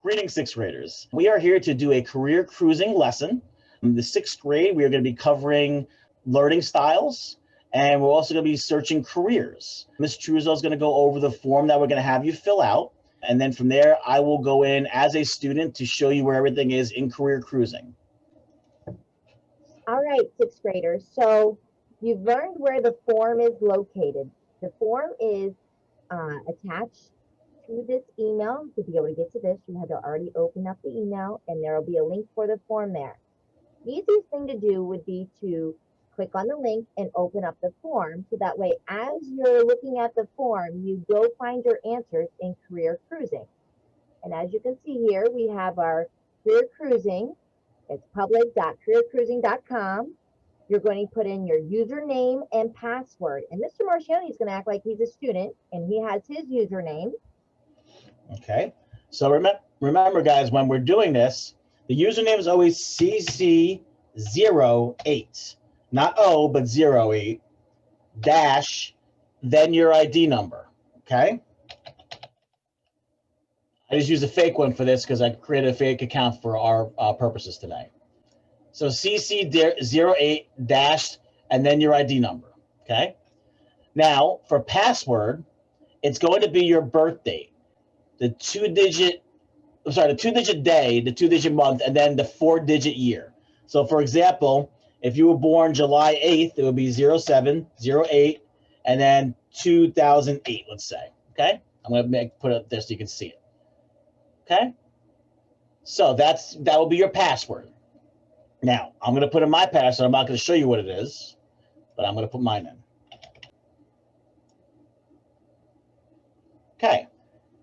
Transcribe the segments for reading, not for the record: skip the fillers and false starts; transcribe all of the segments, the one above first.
Greetings, sixth graders. We are here to do a career cruising lesson. In the sixth grade, we are going to be covering learning styles, and we're also going to be searching careers. Ms. Truzo is going to go over the form that we're going to have you fill out, and then from there, I will go in as a student to show you where everything is in career cruising. All right, sixth graders. So you've learned where the form is located. The form is attached to this email. To be able to get to this, you had to already open up the email, and there will be a link for the form there. The easiest thing to do would be to click on the link and open up the form, so that way as you're looking at the form, you go find your answers in career cruising. And as you can see here, we have our career cruising. It's public.careercruising.com. You're going to put in your username and password. And Mr. Marcioni is going to act like he's a student, and he has his username. Okay, so remember guys, when we're doing this, the username is always CC08, not O, but 08, dash, then your ID number, okay? I just used a fake one for this because I created a fake account for our purposes today. So CC08 dash, and then your ID number, okay? Now, for password, it's going to be your birth date, the two-digit day, the two-digit month, and then the four-digit year. So for example, if you were born July 8th, it would be 0708 and then 2008, let's say, okay? I'm gonna put it up there so you can see it, okay? So that will be your password. Now, I'm gonna put in my password. I'm not gonna show you what it is, but I'm gonna put mine in. Okay.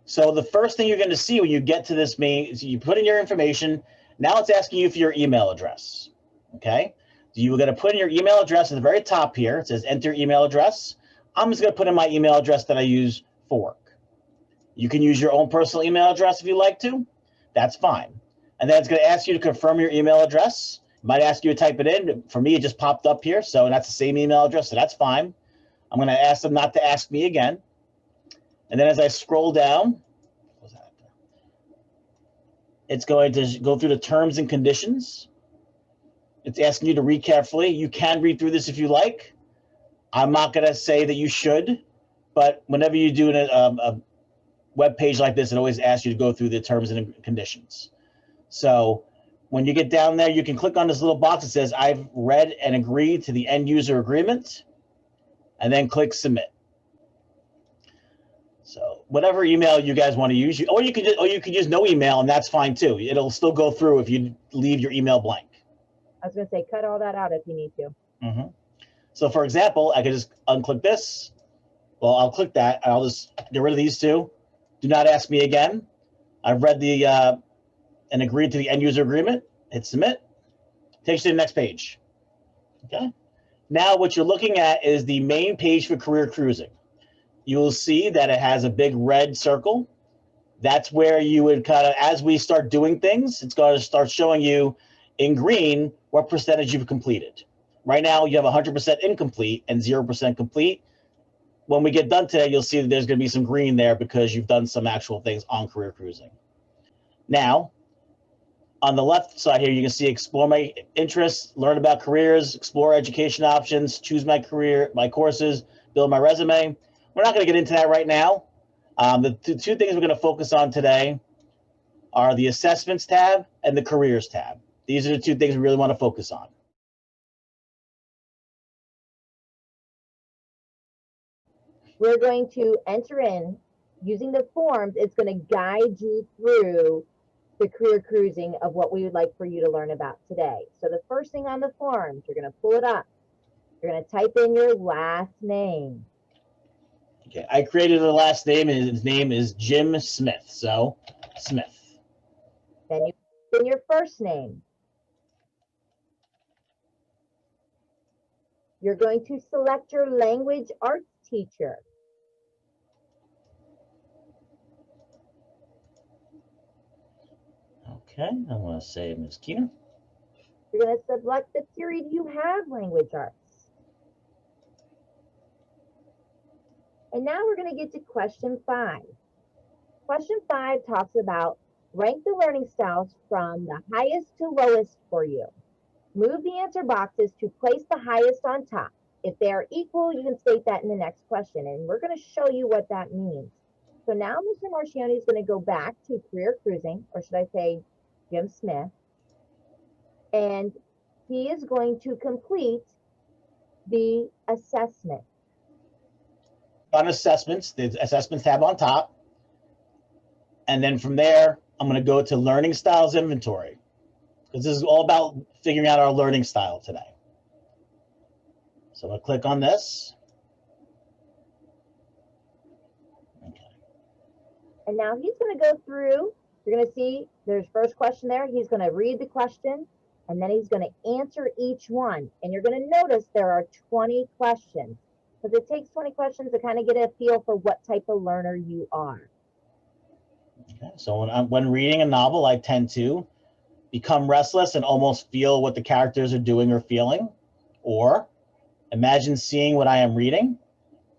So the first thing you're going to see when you get to this main is you put in your information. Now it's asking you for your email address. Okay. So you're going to put in your email address at the very top here. It says enter email address. I'm just going to put in my email address that I use for work. You can use your own personal email address if you like to. That's fine. And then it's going to ask you to confirm your email address. It might ask you to type it in. For me, it just popped up here. So that's the same email address. So that's fine. I'm going to ask them not to ask me again. And then as I scroll down, it's going to go through the terms and conditions. It's asking you to read carefully. You can read through this if you like. I'm not going to say that you should, but whenever you do a web page like this, it always asks you to go through the terms and conditions. So when you get down there, you can click on this little box that says, I've read and agreed to the end user agreement, and then click submit. So whatever email you guys want to use, or you could use no email, and that's fine too. It'll still go through if you leave your email blank. I was going to say, cut all that out if you need to. Mm-hmm. So for example, I could just unclick this. Well, I'll click that. I'll just get rid of these two. Do not ask me again. I've read the and agreed to the end user agreement. Hit submit. Takes you to the next page. Okay. Now what you're looking at is the main page for career cruising. You'll see that it has a big red circle. That's where you would kind of, as we start doing things, it's going to start showing you in green what percentage you've completed. Right now, you have 100% incomplete and 0% complete. When we get done today, you'll see that there's going to be some green there because you've done some actual things on career cruising. Now, on the left side here, you can see explore my interests, learn about careers, explore education options, choose my career, my courses, build my resume. We're not going to get into that right now. The two things we're going to focus on today are the assessments tab and the careers tab. These are the two things we really want to focus on. We're going to enter in, using the forms, it's going to guide you through the career cruising of what we would like for you to learn about today. So the first thing on the forms, you're going to pull it up. You're going to type in your last name. Okay, I created a last name, and his name is Jim Smith. So, Smith. Then you put in your first name. You're going to select your language arts teacher. Okay, I'm going to say Ms. Keener. You're going to select the period you have language arts. And now we're going to get to question 5. Question 5 talks about Rank the learning styles from the highest to lowest for you. Move the answer boxes to place the highest on top. If they are equal, you can state that in the next question, and we're going to show you what that means. So now Mr. Marchioni is going to go back to career cruising, or should I say Jim Smith, and he is going to complete the assessment. On assessments, the assessments tab on top. And then from there, I'm going to go to learning styles inventory, because this is all about figuring out our learning style today. So I'm going to click on this. Okay. And now he's going to go through, you're going to see there's first question there. He's going to read the question, and then he's going to answer each one. And you're going to notice there are 20 questions, because it takes 20 questions to kind of get a feel for what type of learner you are. Okay. So when reading a novel, I tend to become restless and almost feel what the characters are doing or feeling, or imagine seeing what I am reading,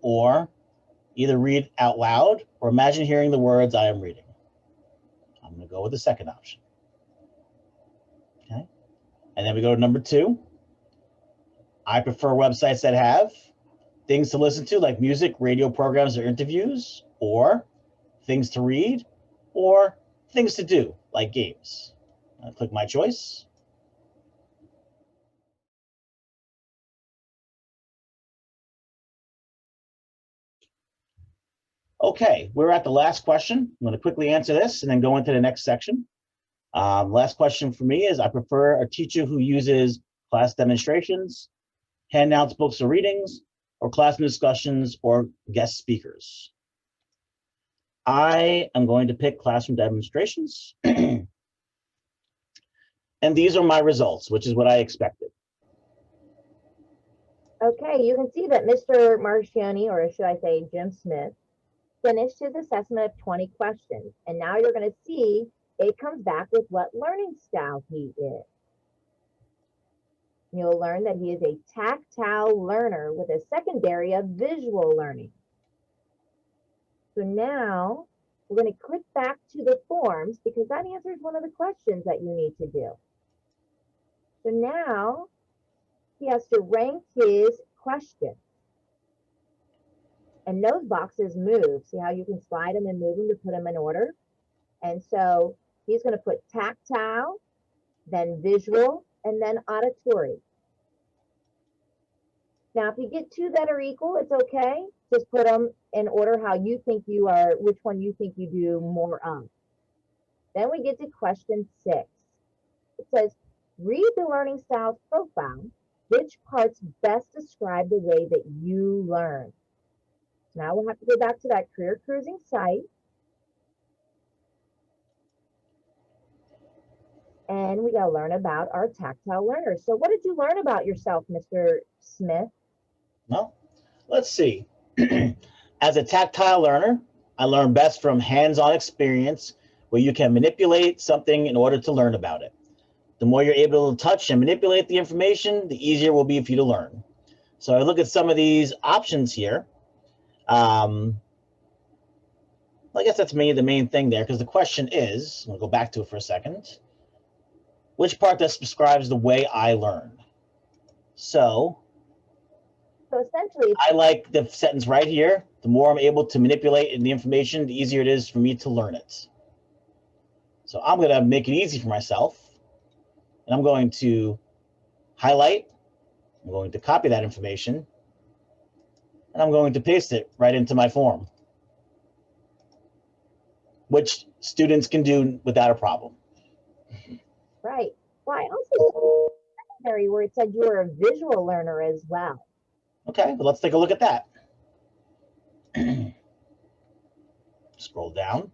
or either read out loud or imagine hearing the words I am reading. I'm going to go with the second option. Okay. And then we go to number 2. I prefer websites that have things to listen to, like music, radio programs, or interviews, or things to read, or things to do, like games. I click my choice. Okay, we're at the last question. I'm going to quickly answer this and then go into the next section. Last question for me is, I prefer a teacher who uses class demonstrations, handouts, books, or readings, or classroom discussions or guest speakers. I am going to pick classroom demonstrations. And these are my results, which is what I expected. Okay, you can see that Mr. Marchioni, or should I say Jim Smith, finished his assessment of 20 questions. And now you're going to see it comes back with what learning style he is. You'll learn that he is a tactile learner with a secondary of visual learning. So now we're going to click back to the forms, because that answers one of the questions that you need to do. So now he has to rank his questions. And those boxes move. See how you can slide them and move them to put them in order? And so he's going to put tactile, then visual, and then auditory. Now, if you get 2 that are equal, it's okay. Just put them in order how you think you are, which one you think you do more of. Then we get to question 6. It says, read the learning styles profile. Which parts best describe the way that you learn? Now we'll have to go back to that career cruising site. And we got to learn about our tactile learners. So what did you learn about yourself, Mr. Smith? Well, let's see. As a tactile learner, I learn best from hands-on experience where you can manipulate something in order to learn about it. The more you're able to touch and manipulate the information, the easier it will be for you to learn. So I look at some of these options here. I guess that's the main thing there, because the question is, I'll go back to it for a second, which part that describes the way I learn? So essentially, I like the sentence right here. The more I'm able to manipulate the information, the easier it is for me to learn it. So I'm going to make it easy for myself. And I'm going to highlight. I'm going to copy that information. And I'm going to paste it right into my form, which students can do without a problem. Right. Well, I also secondary where it said you were a visual learner as well. Okay, well, let's take a look at that. Scroll down.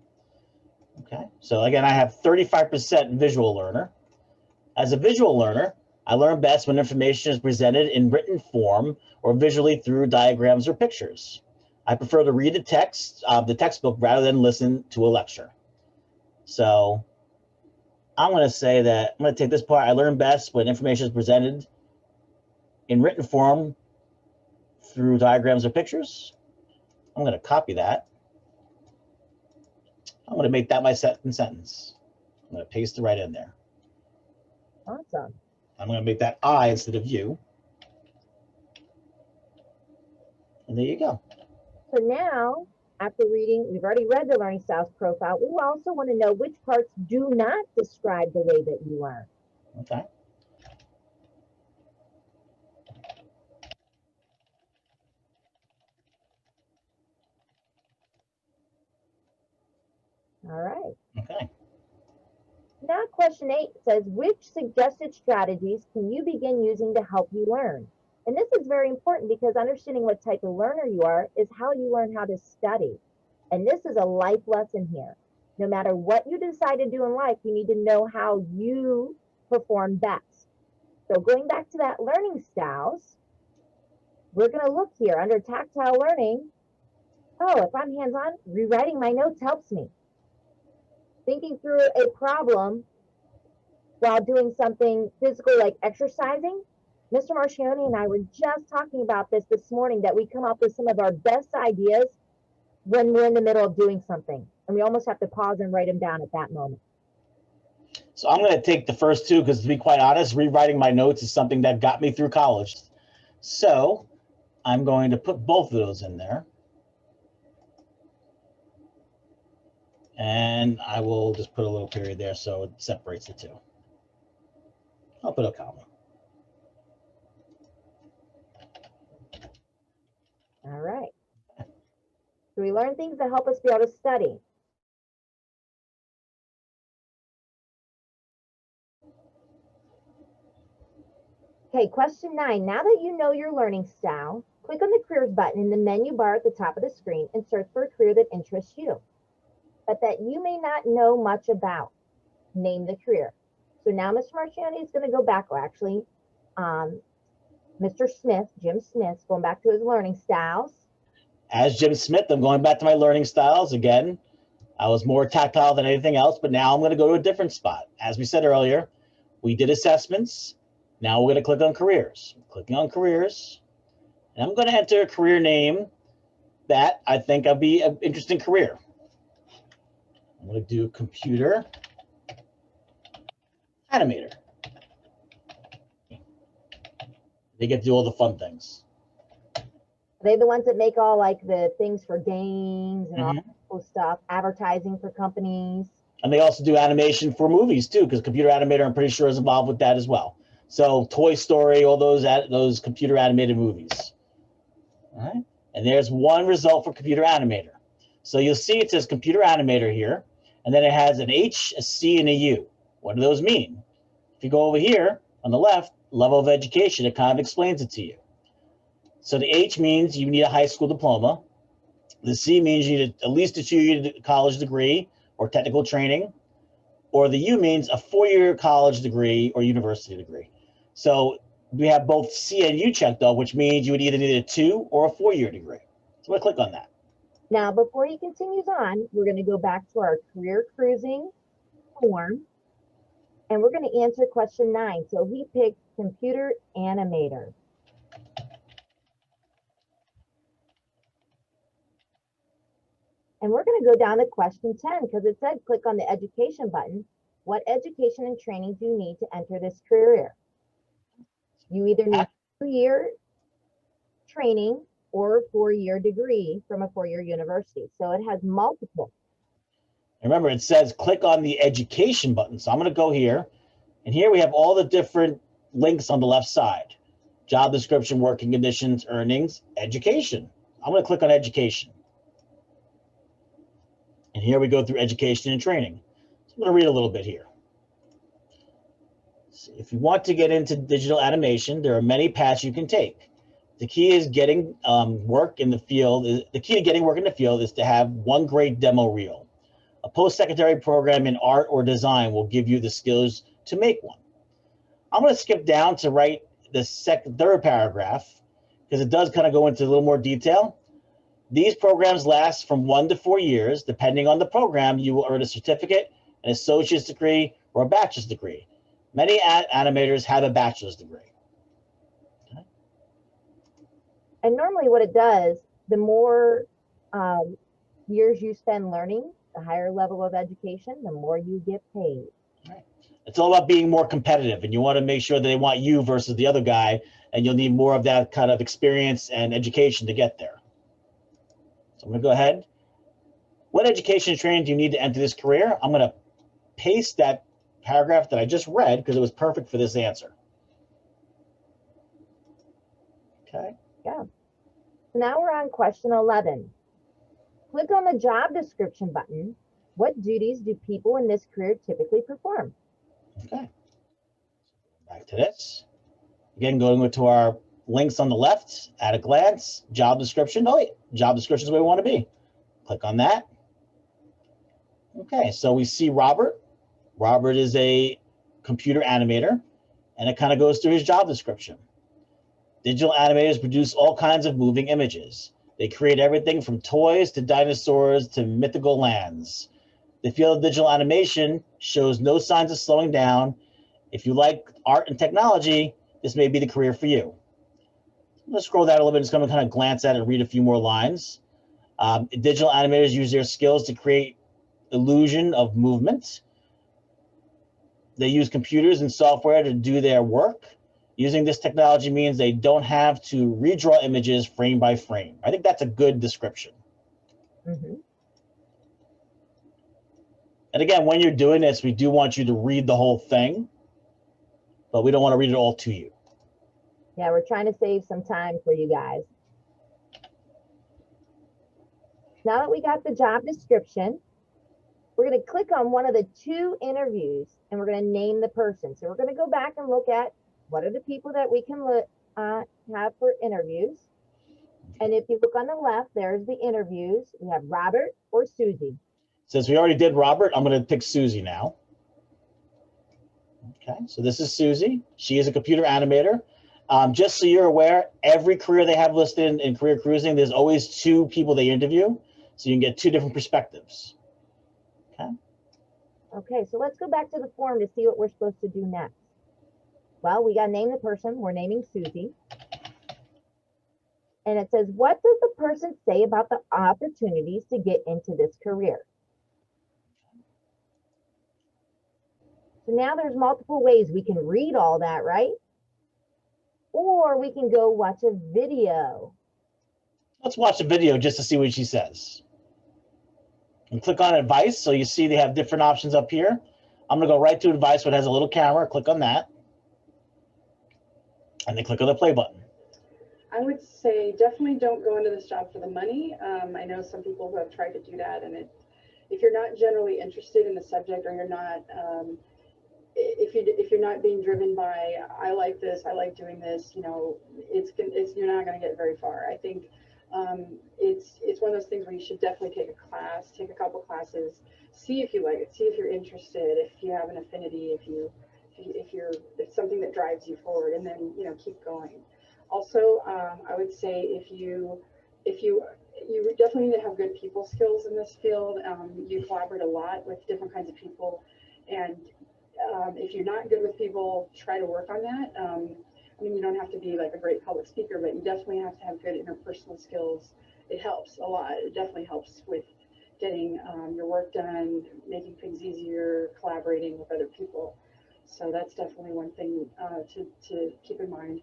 Okay, so again, I have 35% visual learner. As a visual learner, I learn best when information is presented in written form or visually through diagrams or pictures. I prefer to read the text of the textbook rather than listen to a lecture. So I'm going to say that I'm going to take this part. I learn best when information is presented in written form through diagrams or pictures. I'm going to copy that. I'm going to make that my second sentence. I'm going to paste it right in there. Awesome. I'm going to make that I instead of you. And there you go. So now, after reading, we've already read the Learning Styles profile. We also want to know which parts do not describe the way that you learn. Okay. All right. Okay. Now, question 8 says, which suggested strategies can you begin using to help you learn? And this is very important because understanding what type of learner you are is how you learn how to study. And this is a life lesson here. No matter what you decide to do in life, you need to know how you perform best. So going back to that learning styles, we're going to look here under tactile learning. Oh, if I'm hands-on, rewriting my notes helps me. Thinking through a problem while doing something physical like exercising. Mr. Marchioni and I were just talking about this morning, that we come up with some of our best ideas when we're in the middle of doing something. And we almost have to pause and write them down at that moment. So I'm going to take the first two because, to be quite honest, rewriting my notes is something that got me through college. So I'm going to put both of those in there. And I will just put a little period there so it separates the two. I'll put a comma. All right. So we learn things that help us be able to study. Okay, question 9. Now that you know your learning style, click on the careers button in the menu bar at the top of the screen and search for a career that interests you, but that you may not know much about. Name the career. So now Mr. Marchioni is going to go back, or actually Mr. Smith, Jim Smith, going back to his learning styles. As Jim Smith, I'm going back to my learning styles again. I was more tactile than anything else, but now I'm going to go to a different spot. As we said earlier, we did assessments. Now we're going to click on careers. Clicking on careers, and I'm going to enter a career name that I think would be an interesting career. I'm going to do computer animator. They get to do all the fun things. Are they the ones that make all like the things for games and all that cool stuff, advertising for companies? And they also do animation for movies too, because computer animator, I'm pretty sure, is involved with that as well. So Toy Story, all those computer animated movies. All right. And there's one result for computer animator. So you'll see it says computer animator here, and then it has an H, a C, and a U. What do those mean? If you go over here on the left, level of education, it kind of explains it to you. So the H means you need a high school diploma. The C means you need at least a 2-year college degree or technical training. Or the U means a 4-year college degree or university degree. So we have both C and U checked off, which means you would either need a 2 or a 4-year degree. So I'm going to click on that. Now, before he continues on, we're going to go back to our career cruising form, and we're going to answer question 9. So he picked computer animator. And we're going to go down to question 10 because it said click on the education button. What education and training do you need to enter this career? You either need a 2-year training or a 4-year degree from a 4-year university. So it has multiple. Remember, it says click on the education button. So I'm going to go here. And here we have all the different links on the left side. Job description, working conditions, earnings, education. I'm going to click on education. And here we go through education and training. So I'm going to read a little bit here. So if you want to get into digital animation, there are many paths you can take. The key is getting work in the field. The key to getting work in the field is to have one great demo reel. A post-secondary program in art or design will give you the skills to make one. I'm going to skip down to write the third paragraph because it does kind of go into a little more detail. These programs last from 1 to 4 years. Depending on the program, you will earn a certificate, an associate's degree, or a bachelor's degree. Many animators have a bachelor's degree. Okay. And normally what it does, the more years you spend learning, the higher level of education, the more you get paid. It's all about being more competitive, and you want to make sure that they want you versus the other guy, and you'll need more of that kind of experience and education to get there. So I'm going to go ahead. What education and training do you need to enter this career? I'm going to paste that paragraph that I just read because it was perfect for this answer. Okay. Yeah. So now we're on question 11. Click on the job description button. What duties do people in this career typically perform? Okay. Back to this. Again, going to our links on the left, at a glance, job description. Oh, wait, job description is where we want to be. Click on that. Okay, so we see Robert. Robert is a computer animator, and it kind of goes through his job description. Digital animators produce all kinds of moving images. They create everything from toys to dinosaurs to mythical lands. The field of digital animation shows no signs of slowing down. If you like art and technology, this may be the career for you. Let's scroll down a little bit. Just going to kind of glance at it and read a few more lines. Digital animators use their skills to create illusion of movement. They use computers and software to do their work. Using this technology means they don't have to redraw images frame by frame. I think that's a good description. Mm-hmm. And again, when you're doing this, we do want you to read the whole thing, but we don't want to read it all to you. Yeah, we're trying to save some time for you guys. Now that we got the job description, we're going to click on one of the 2 interviews and we're going to name the person. So we're going to go back and look at what are the people that we can have for interviews. And if you look on the left, there's the interviews. We have Robert or Susie. Since we already did Robert, I'm going to pick Susie now. Okay, so this is Susie. She is a computer animator. Just so you're aware, every career they have listed in Career Cruising, there's always 2 people they interview, so you can get 2 different perspectives. Okay. Okay, so let's go back to the form to see what we're supposed to do next. Well, we got to name the person. We're naming Susie. And it says, what does the person say about the opportunities to get into this career? So now there's multiple ways we can read all that, right? Or we can go watch a video. Let's watch a video just to see what she says. And click on advice. So you see they have different options up here. I'm going to go right to advice, where it has a little camera. Click on that. And then click on the play button. I would say definitely don't go into this job for the money. I know some people who have tried to do that, and if you're not generally interested in the subject, or you're not, if you're not being driven by I like this, I like doing this, you know, you're not going to get very far. I think it's one of those things where you should definitely take a class, take a couple classes, see if you like it, see if you're interested, if you have an affinity, if it's something that drives you forward, and then, you know, keep going. Also, I would say if you definitely need to have good people skills in this field. You collaborate a lot with different kinds of people, and if you're not good with people, try to work on that. I mean, you don't have to be like a great public speaker, but you definitely have to have good interpersonal skills. It helps a lot. It definitely helps with getting your work done, making things easier, collaborating with other people. So that's definitely one thing to keep in mind.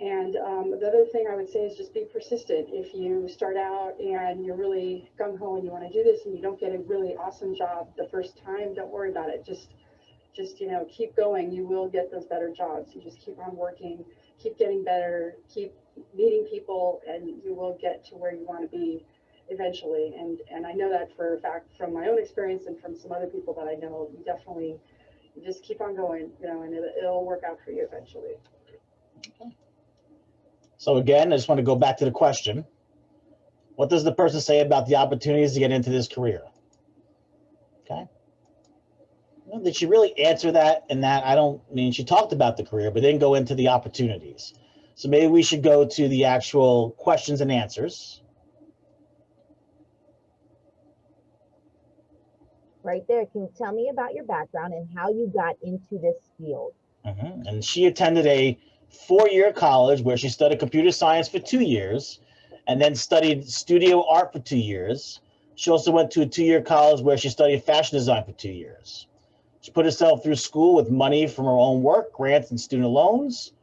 And the other thing I would say is just be persistent. If you start out and you're really gung-ho and you want to do this and you don't get a really awesome job the first time, don't worry about it. Just you know, keep going. You will get those better jobs. You just keep on working, keep getting better, keep meeting people, and you will get to where you want to be eventually. And I know that for a fact from my own experience and from some other people that I know. You just keep on going, you know, and it'll work out for you eventually. Okay. So again, I just want to go back to the question. What does the person say about the opportunities to get into this career? Okay. Well, did she really answer that in that? She talked about the career, but didn't go into the opportunities. So maybe we should go to the actual questions and answers. Right there. Can you tell me about your background and how you got into this field? Mm-hmm. And she attended a 4-year college where she studied computer science for 2 years and then studied studio art for 2 years. She also went to a 2-year college where she studied fashion design for 2 years. She put herself through school with money from her own work, grants, and student loans.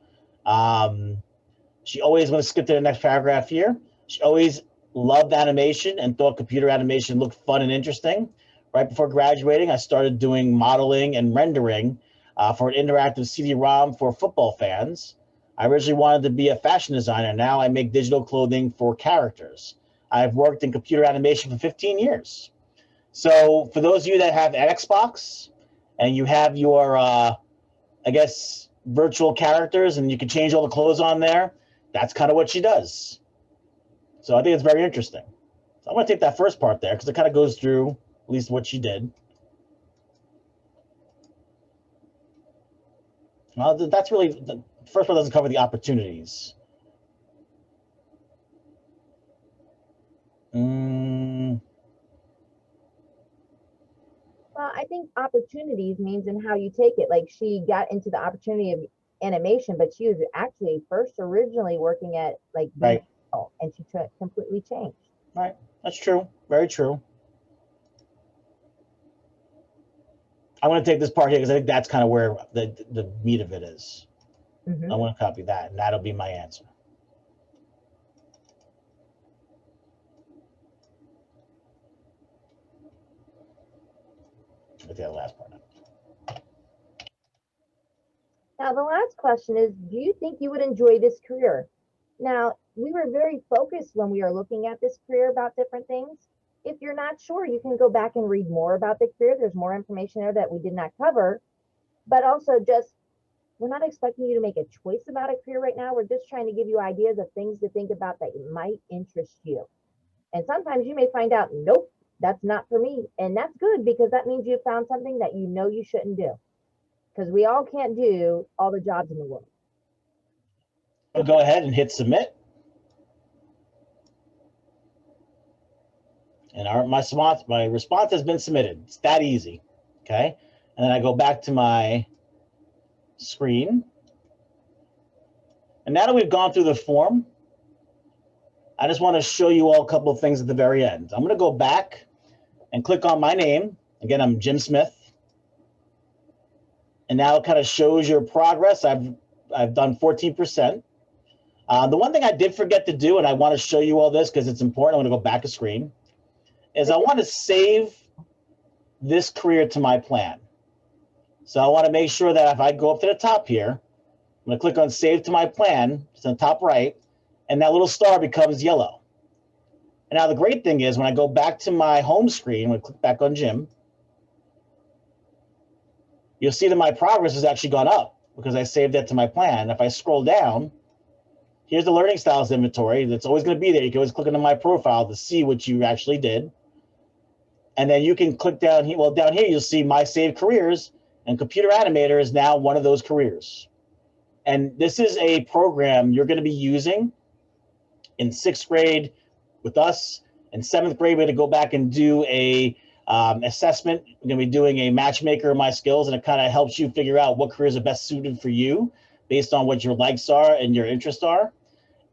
She always, I'm going to skip to the next paragraph here. She always loved animation and thought computer animation looked fun and interesting. Right before graduating, I started doing modeling and rendering for an interactive CD-ROM for football fans. I originally wanted to be a fashion designer. Now I make digital clothing for characters. I've worked in computer animation for 15 years. So for those of you that have an Xbox and you have your, I guess, virtual characters and you can change all the clothes on there, that's kind of what she does. So I think it's very interesting. So I'm going to take that first part there because it kind of goes through at least what she did. Well, that's really, the first part doesn't cover the opportunities. Well, I think opportunities means in how you take it. Like she got into the opportunity of animation, but she was actually first originally working at like Right. and she completely changed. Right. That's true. Very true. I'm going to take this part here because I think that's kind of where the meat of it is. Mhm. I want to copy that, and that'll be my answer. With the last part. Now, the last question is, do you think you would enjoy this career? Now, we were very focused when we were looking at this career about different things. If you're not sure, you can go back and read more about the career. There's more information there that we did not cover. But also just, we're not expecting you to make a choice about a career right now. We're just trying to give you ideas of things to think about that might interest you. And sometimes you may find out, nope, that's not for me. And that's good because that means you found something that you know you shouldn't do. Because we all can't do all the jobs in the world. I'll go ahead and hit submit. And my response has been submitted. It's that easy. Okay. And then I go back to my screen. And now that we've gone through the form, I just want to show you all a couple of things at the very end. I'm going to go back and click on my name. Again, I'm Jim Smith. And now it kind of shows your progress. I've done 14%. The one thing I did forget to do, and I want to show you all this because it's important, I'm going to go back a screen, is I want to save this career to my plan. So I want to make sure that if I go up to the top here, I'm going to click on Save to My Plan. It's on the top right, and that little star becomes yellow. And now the great thing is when I go back to my home screen, when I click back on Jim, you'll see that my progress has actually gone up because I saved that to my plan. If I scroll down, here's the learning styles inventory. That's always going to be there. You can always click into my profile to see what you actually did. And then you can click down here. Well, down here, you'll see my saved careers, and computer animator is now one of those careers. And this is a program you're going to be using in 6th grade with us. In 7th grade, we're going to go back and do a assessment. We're going to be doing a matchmaker of my skills, and it kind of helps you figure out what careers are best suited for you based on what your likes are and your interests are.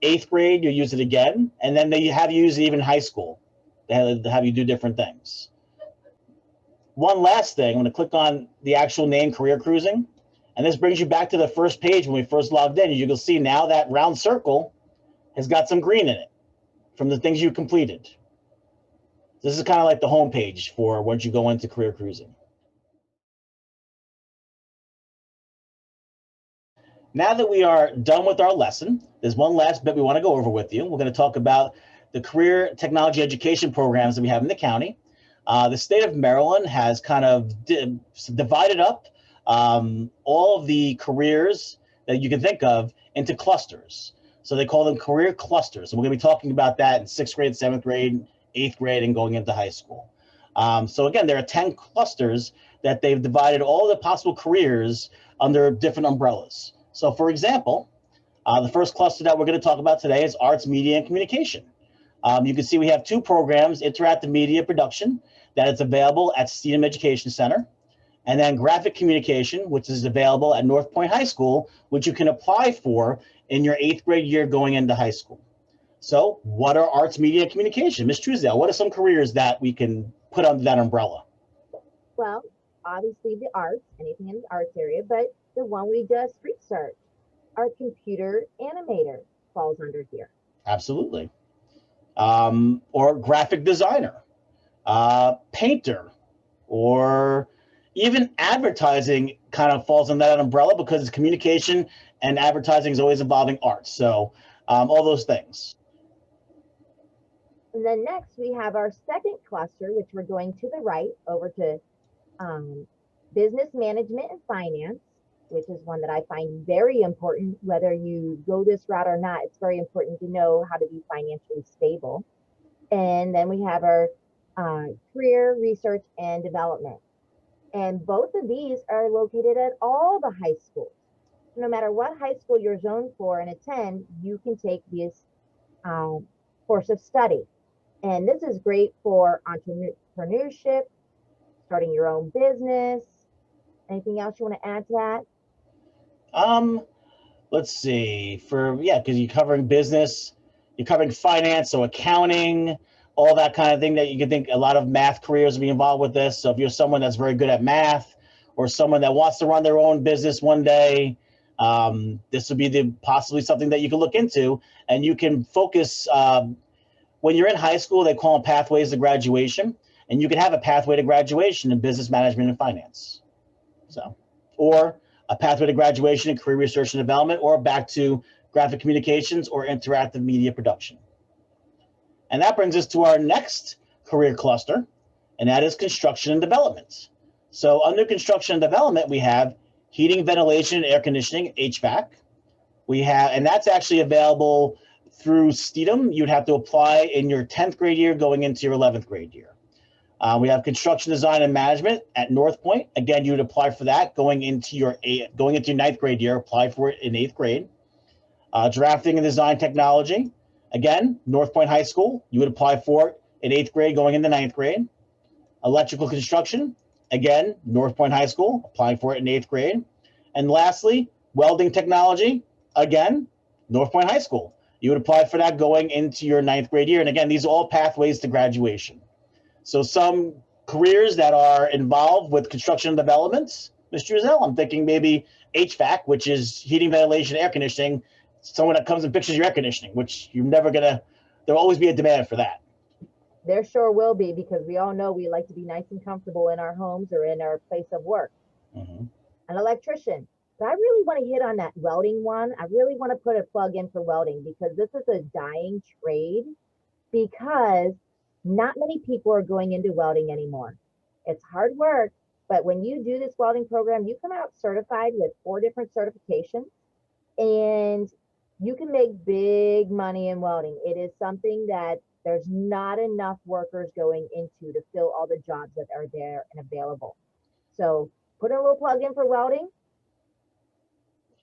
8th grade, you'll use it again, and then they have you use it even in high school. They have you do different things. One last thing, I'm going to click on the actual name, Career Cruising, and this brings you back to the first page when we first logged in. You can see now that round circle has got some green in it from the things you completed. This is kind of like the home page for once you go into Career Cruising. Now that we are done with our lesson, there's one last bit we want to go over with you. We're going to talk about the career technology education programs that we have in the county. The state of Maryland has kind of divided up all of the careers that you can think of into clusters. So they call them career clusters. And we're going to be talking about that in 6th grade, 7th grade, 8th grade, and going into high school. So again, there are 10 clusters that they've divided all the possible careers under different umbrellas. So for example, the first cluster that we're going to talk about today is arts, media, and communication. You can see we have 2 programs, interactive media production, that is available at Steedham Education Center, and then graphic communication, which is available at North Point High School, which you can apply for in your 8th grade year going into high school. So what are arts, media, and communication? Ms. Truesdale, what are some careers that we can put under that umbrella? Well, obviously the arts, anything in the arts area, but the one we just researched, our computer animator falls under here. Absolutely. Or graphic designer, painter, or even advertising kind of falls in that umbrella because it's communication and advertising is always involving art. So all those things. And then next we have our second cluster, which we're going to the right over to business management and finance, which is one that I find very important. Whether you go this route or not, it's very important to know how to be financially stable. And then we have our career research and development. And both of these are located at all the high schools. No matter what high school you're zoned for and attend, you can take this course of study. And this is great for entrepreneurship, starting your own business. Anything else you want to add to that? Let's see. Because you're covering business, you're covering finance, so accounting, all that kind of thing that you can think a lot of math careers will be involved with this. So if you're someone that's very good at math or someone that wants to run their own business one day, this would be possibly something that you can look into, and you can focus. When you're in high school, they call them pathways to graduation, and you can have a pathway to graduation in business management and finance. So, or a pathway to graduation in career research and development, or back to graphic communications or interactive media production. And that brings us to our next career cluster, and that is construction and development. So under construction and development, we have heating, ventilation, and air conditioning, HVAC. And that's actually available through STEDM. You'd have to apply in your 10th grade year going into your 11th grade year. We have construction design and management at North Point. Again, you would apply for that going into your 9th grade year, apply for it in 8th grade. Drafting and design technology. Again, North Point High School, you would apply for it in 8th grade going into 9th grade. Electrical construction, again, North Point High School, applying for it in 8th grade. And lastly, welding technology, again, North Point High School. You would apply for that going into your 9th grade year. And again, these are all pathways to graduation. So some careers that are involved with construction and developments, Mr. Giselle, I'm thinking maybe HVAC, which is heating, ventilation, air conditioning. Someone that comes and fixes your air conditioning, which there'll always be a demand for that. There sure will be, because we all know we like to be nice and comfortable in our homes or in our place of work. Mm-hmm. An electrician. But I really want to hit on that welding one. I really want to put a plug in for welding, because this is a dying trade, because not many people are going into welding anymore. It's hard work, but when you do this welding program, you come out certified with 4 different certifications, and you can make big money in welding. It is something that there's not enough workers going into to fill all the jobs that are there and available. So put a little plug in for welding.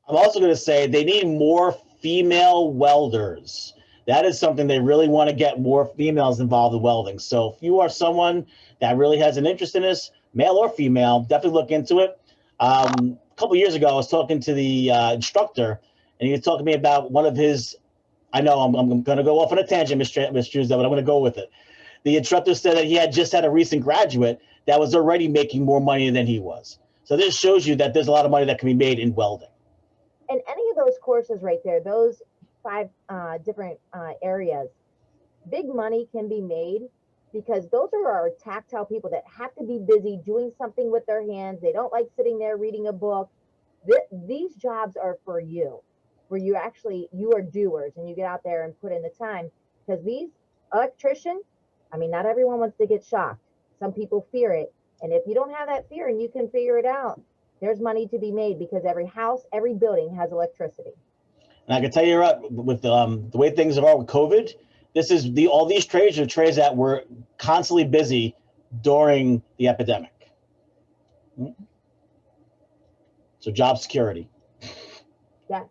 I'm also going to say they need more female welders. That is something they really want to get more females involved in welding. So if you are someone that really has an interest in this, male or female, definitely look into it. A couple of years ago, I was talking to the instructor, and he was talking to me about one of his, I know I'm going to go off on a tangent, Mr. Giselle, but I'm going to go with it. The instructor said that he had just had a recent graduate that was already making more money than he was. So this shows you that there's a lot of money that can be made in welding. And any of those courses right there, those 5 different areas, big money can be made, because those are our tactile people that have to be busy doing something with their hands. They don't like sitting there reading a book. These jobs are for you, where you are doers and you get out there and put in the time. Because these electricians, I mean, not everyone wants to get shocked. Some people fear it. And if you don't have that fear and you can figure it out, there's money to be made, because every house, every building has electricity. And I can tell you with the way things are with COVID, all these trades are trades that were constantly busy during the epidemic. So job security. Yes.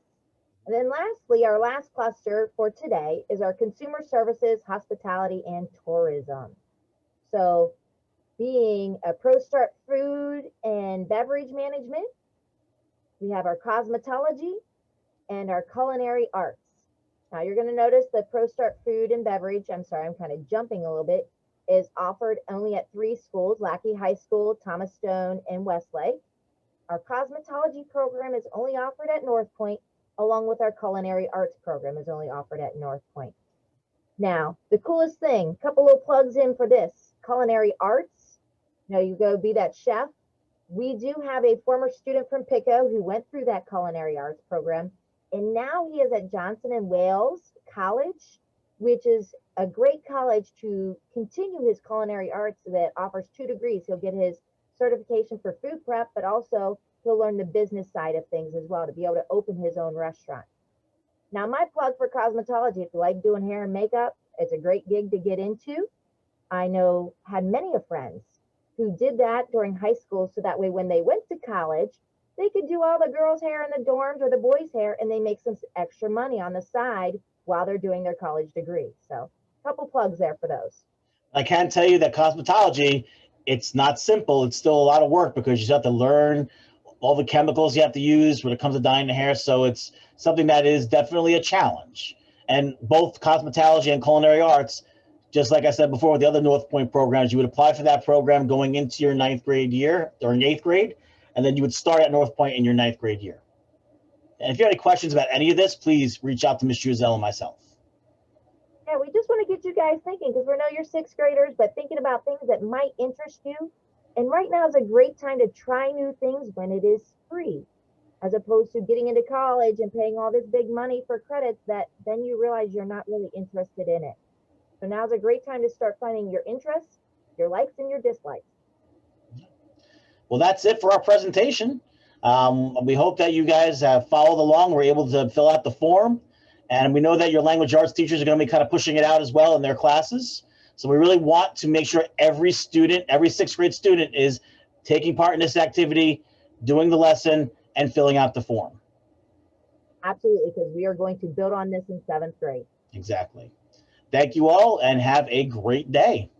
And then lastly, our last cluster for today is our consumer services, hospitality, and tourism. So being a ProStart food and beverage management, we have our cosmetology and our culinary arts. Now you're going to notice the ProStart food and beverage. I'm sorry, I'm kind of jumping a little bit. is offered only at 3 schools, Lackey High School, Thomas Stone, and Westlake. Our cosmetology program is only offered at North Point, along with our culinary arts program is only offered at North Point. Now, the coolest thing, couple of plugs in for this, culinary arts. You know, you go be that chef. We do have a former student from Pico who went through that culinary arts program, and now he is at Johnson and Wales College, which is a great college to continue his culinary arts that offers 2 degrees. He'll get his certification for food prep, but also he'll learn the business side of things as well to be able to open his own restaurant. Now, my plug for cosmetology, if you like doing hair and makeup, it's a great gig to get into. I know had many of friends who did that during high school, so that way when they went to college, they could do all the girls' hair in the dorms or the boys' hair, and they make some extra money on the side while they're doing their college degree. So a couple plugs there for those. I can tell you that cosmetology, it's not simple. It's still a lot of work because you have to learn all the chemicals you have to use when it comes to dyeing the hair. So it's something that is definitely a challenge. And both cosmetology and culinary arts, just like I said before with the other North Point programs, you would apply for that program going into your 9th grade year or 8th grade, and then you would start at North Point in your 9th grade year. And if you have any questions about any of this, please reach out to Ms. Druzell and myself. Yeah, we just want to get you guys thinking, because we know you're 6th graders, but thinking about things that might interest you. And right now is a great time to try new things when it is free, as opposed to getting into college and paying all this big money for credits that then you realize you're not really interested in it. So now's a great time to start finding your interests, your likes, and your dislikes. Well, that's it for our presentation. We hope that you guys have followed along, were able to fill out the form. And we know that your language arts teachers are going to be kind of pushing it out as well in their classes. So we really want to make sure every student, every 6th grade student is taking part in this activity, doing the lesson, and filling out the form. Absolutely, because we are going to build on this in 7th grade. Exactly. Thank you all and have a great day.